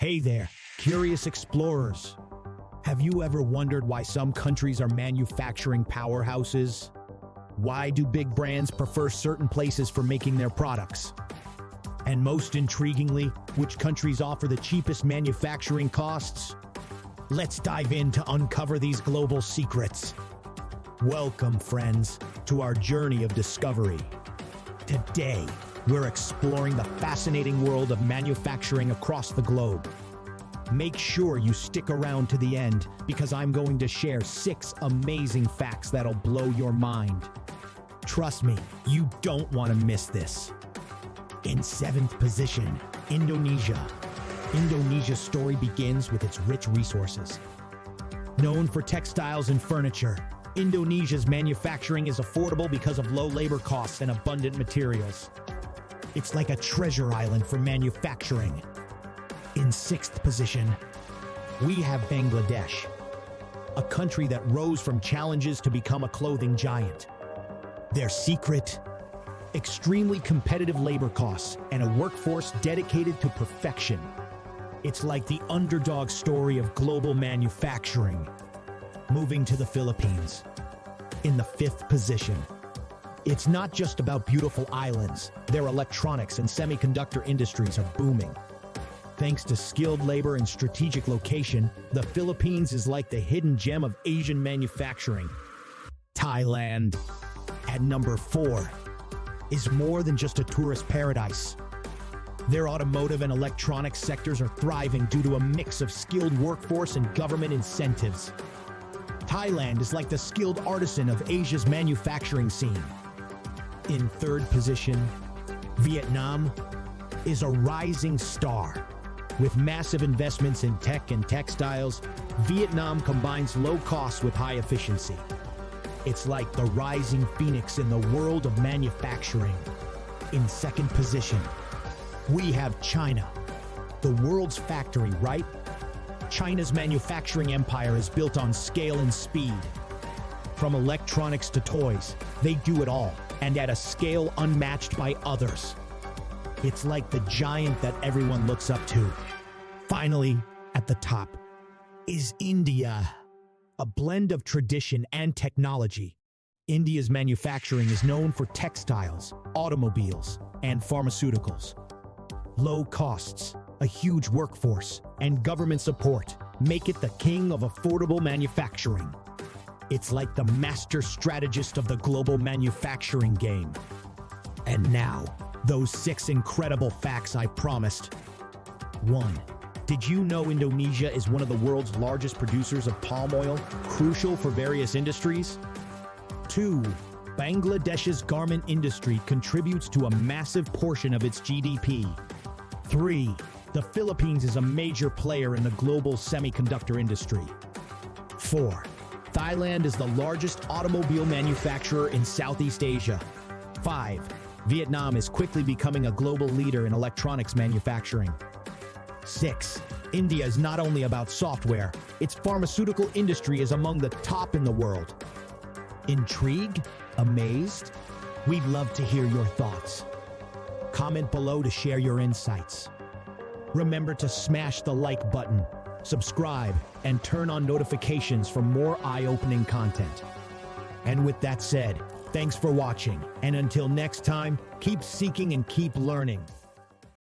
Hey there, curious explorers. Have you ever wondered why some countries are manufacturing powerhouses? Why do big brands prefer certain places for making their products? And most intriguingly, which countries offer the cheapest manufacturing costs? Let's dive in to uncover these global secrets. Welcome, friends, to our journey of discovery. Today, we're exploring the fascinating world of manufacturing across the globe. Make sure you stick around to the end because I'm going to share 6 amazing facts that'll blow your mind. Trust me, you don't want to miss this. In 7th position, Indonesia. Indonesia's story begins with its rich resources. Known for textiles and furniture, Indonesia's manufacturing is affordable because of low labor costs and abundant materials. It's like a treasure island for manufacturing. In 6th position, we have Bangladesh, a country that rose from challenges to become a clothing giant. Their secret? Extremely competitive labor costs and a workforce dedicated to perfection. It's like the underdog story of global manufacturing. Moving to the Philippines, in the 5th position. It's not just about beautiful islands. Their electronics and semiconductor industries are booming. Thanks to skilled labor and strategic location, the Philippines is like the hidden gem of Asian manufacturing. Thailand, at number 4, is more than just a tourist paradise. Their automotive and electronics sectors are thriving due to a mix of skilled workforce and government incentives. Thailand is like the skilled artisan of Asia's manufacturing scene. In 3rd position, Vietnam is a rising star. With massive investments in tech and textiles, Vietnam combines low costs with high efficiency. It's like the rising phoenix in the world of manufacturing. In 2nd position, we have China, the world's factory, right? China's manufacturing empire is built on scale and speed. From electronics to toys, they do it all, and at a scale unmatched by others. It's like the giant that everyone looks up to. Finally, at the top, is India, a blend of tradition and technology. India's manufacturing is known for textiles, automobiles, and pharmaceuticals. Low costs, a huge workforce, and government support make it the king of affordable manufacturing. It's like the master strategist of the global manufacturing game. And now, those 6 incredible facts I promised. 1. Did you know Indonesia is one of the world's largest producers of palm oil, crucial for various industries? 2. Bangladesh's garment industry contributes to a massive portion of its GDP. 3. The Philippines is a major player in the global semiconductor industry. 4. Thailand is the largest automobile manufacturer in Southeast Asia. 5. Vietnam is quickly becoming a global leader in electronics manufacturing. 6. India is not only about software, its pharmaceutical industry is among the top in the world. Intrigued? Amazed? We'd love to hear your thoughts. Comment below to share your insights. Remember to smash the like button, subscribe, and turn on notifications for more eye-opening content. And with that said, thanks for watching, and until next time, keep seeking and keep learning.